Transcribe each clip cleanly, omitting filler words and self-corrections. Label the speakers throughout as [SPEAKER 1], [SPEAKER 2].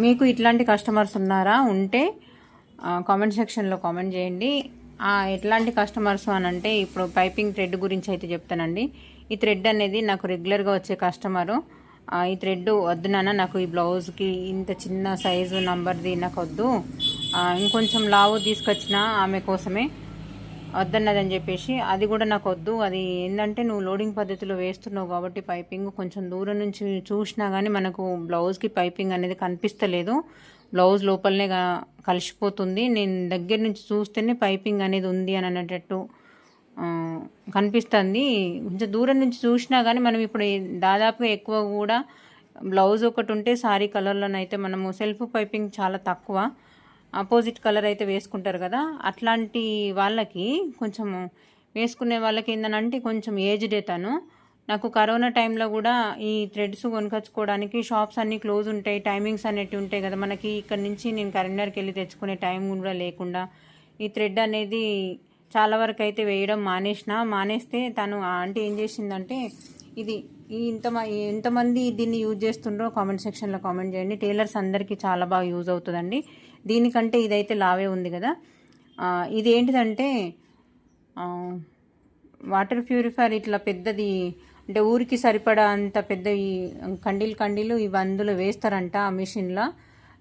[SPEAKER 1] మీకు ఇట్లాంటి కస్టమర్స్ ఉన్నారా? ఉంటే కామెంట్ సెక్షన్లో కామెంట్ చేయండి. ఎట్లాంటి కస్టమర్స్ అని అంటే ఇప్పుడు పైపింగ్ థ్రెడ్ గురించి అయితే చెప్తానండి. ఈ థ్రెడ్ అనేది నాకు రెగ్యులర్గా వచ్చే కస్టమరు. ఈ థ్రెడ్ వద్దు నాన్న, నాకు ఈ బ్లౌజ్కి ఇంత చిన్న సైజు నంబర్ది నాకు వద్దు, ఇంకొంచెం లావు తీసుకొచ్చిన ఆమె కోసమే వద్దన్నదని చెప్పేసి, అది కూడా నాకు వద్దు. అది ఏంటంటే నువ్వు లోడింగ్ పద్ధతిలో వేస్తున్నావు కాబట్టి పైపింగ్ కొంచెం దూరం నుంచి చూసినా కానీ మనకు బ్లౌజ్కి పైపింగ్ అనేది కనిపిస్తలేదు, బ్లౌజ్ లోపలనే కలిసిపోతుంది, నేను దగ్గర నుంచి చూస్తేనే పైపింగ్ అనేది ఉంది అని అనేటట్టు కనిపిస్తుంది. కొంచెం దూరం నుంచి చూసినా కానీ మనం ఇప్పుడు దాదాపుగా ఎక్కువ కూడా బ్లౌజ్ ఒకటి ఉంటే సారీ కలర్లోనైతే మనము సెల్ఫ్ పైపింగ్ చాలా తక్కువ, ఆపోజిట్ కలర్ అయితే వేసుకుంటారు కదా, అట్లాంటి వాళ్ళకి కొంచెం వేసుకునే వాళ్ళకి ఏంటంటే కొంచెం ఏజ్డే తను. నాకు కరోనా టైంలో కూడా ఈ థ్రెడ్స్ కొనుకొచ్చుకోవడానికి షాప్స్ అన్నీ క్లోజ్ ఉంటాయి, టైమింగ్స్ అనేవి ఉంటాయి కదా మనకి. ఇక్కడ నుంచి నేను కరీంనగర్కి వెళ్ళి తెచ్చుకునే టైం కూడా లేకుండా ఈ థ్రెడ్ అనేది చాలా వరకు అయితే వేయడం మానేస్తే తను ఆంటీ ఏం చేసిందంటే, ఇది ఎంతమంది దీన్ని యూజ్ చేస్తుండ్రో కామెంట్ సెక్షన్లో కామెంట్ చేయండి. టైలర్స్ అందరికీ చాలా బాగా యూజ్ అవుతుందండి. దీనికంటే ఇదైతే లావే ఉంది కదా. ఇది ఏంటిదంటే వాటర్ ప్యూరిఫైర్ ఇట్లా పెద్దది, అంటే ఊరికి సరిపడా అంత పెద్ద ఈ కండీలు ఇవి అందులో వేస్తారంట ఆ మిషన్లో.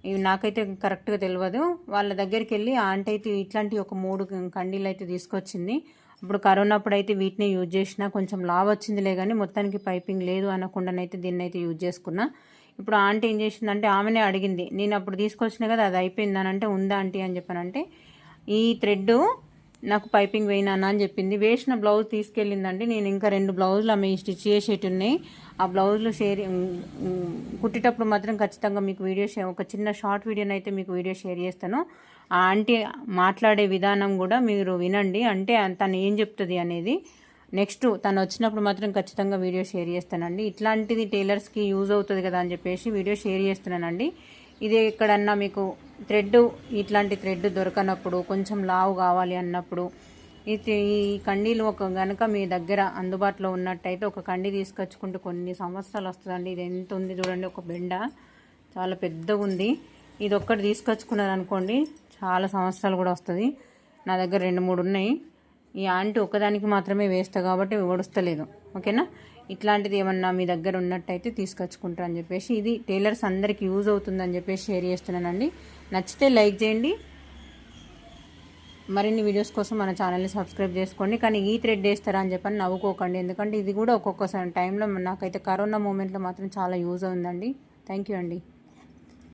[SPEAKER 1] ఇవి నాకైతే కరెక్ట్గా తెలియదు. వాళ్ళ దగ్గరికి వెళ్ళి ఆంటీ అయితే ఇట్లాంటి ఒక 3 కండీలు అయితే తీసుకొచ్చింది. అప్పుడు కరోనా అప్పుడు అయితే వీటిని యూజ్ చేసిన, కొంచెం లావ్ వచ్చిందిలే కానీ మొత్తానికి పైపింగ్ లేదు అనకుండానైతే దీన్ని అయితే యూజ్ చేసుకున్నా. ఇప్పుడు ఆంటీ ఏం చేసిందంటే ఆమెనే అడిగింది, నేను అప్పుడు తీసుకొచ్చిన కదా అది అయిపోయిందని అంటే, ఉందా ఆంటీ అని చెప్పానంటే, ఈ థ్రెడ్ నాకు పైపింగ్ వేయినా అని చెప్పింది. వేసిన బ్లౌజ్ తీసుకెళ్ళిందండి. నేను ఇంకా 2 బ్లౌజులు ఆమె స్టిచ్ చేసేటి ఉన్నాయి. ఆ బ్లౌజులు కుట్టేటప్పుడు మాత్రం ఖచ్చితంగా మీకు ఒక చిన్న షార్ట్ వీడియోని అయితే మీకు వీడియో షేర్ చేస్తాను. ఆ ఆంటీ మాట్లాడే విధానం కూడా మీరు వినండి, అంటే తను ఏం చెప్తుంది అనేది. నెక్స్ట్ తను వచ్చినప్పుడు మాత్రం ఖచ్చితంగా వీడియో షేర్ చేస్తానండి. ఇట్లాంటిది టైలర్స్కి యూజ్ అవుతుంది కదా అని చెప్పేసి వీడియో షేర్ చేస్తున్నానండి. ఇది ఎక్కడన్నా మీకు ఇట్లాంటి థ్రెడ్ దొరకనప్పుడు, కొంచెం లావు కావాలి అన్నప్పుడు ఈ కండీలు గనక మీ దగ్గర అందుబాటులో ఉన్నట్టయితే ఒక కండి తీసుకొచ్చుకుంటూ కొన్ని సంవత్సరాలు వస్తుందండి. ఇది ఎంత ఉంది చూడండి, ఒక బెండ చాలా పెద్దగా ఉంది. ఇది ఒక్కటి తీసుకొచ్చుకున్నారనుకోండి చాలా సంవత్సరాలు కూడా వస్తుంది. నా దగ్గర 2-3 ఉన్నాయి. ఈ ఆంటీ ఒకదానికి మాత్రమే వేస్తా కాబట్టి ఓడుస్తలేదు, ఓకేనా. ఇట్లాంటిది ఏమన్నా మీ దగ్గర ఉన్నట్టయితే తీసుకొచ్చుకుంటారు అని చెప్పేసి, ఇది టైలర్స్ అందరికీ యూజ్ అవుతుందని చెప్పేసి షేర్ చేస్తున్నానండి. నచ్చితే లైక్ చేయండి. మరిన్ని వీడియోస్ కోసం మన ఛానల్ని సబ్స్క్రైబ్ చేసుకోండి. కానీ ఈ థ్రెడ్ వేస్తారా అని చెప్పని నవ్వుకోకండి, ఎందుకంటే ఇది కూడా ఒక్కొక్కసారి టైంలో నాకైతే కరోనా మూమెంట్లో మాత్రం చాలా యూజ్ అవుతుందండి. థ్యాంక్ యూ అండి.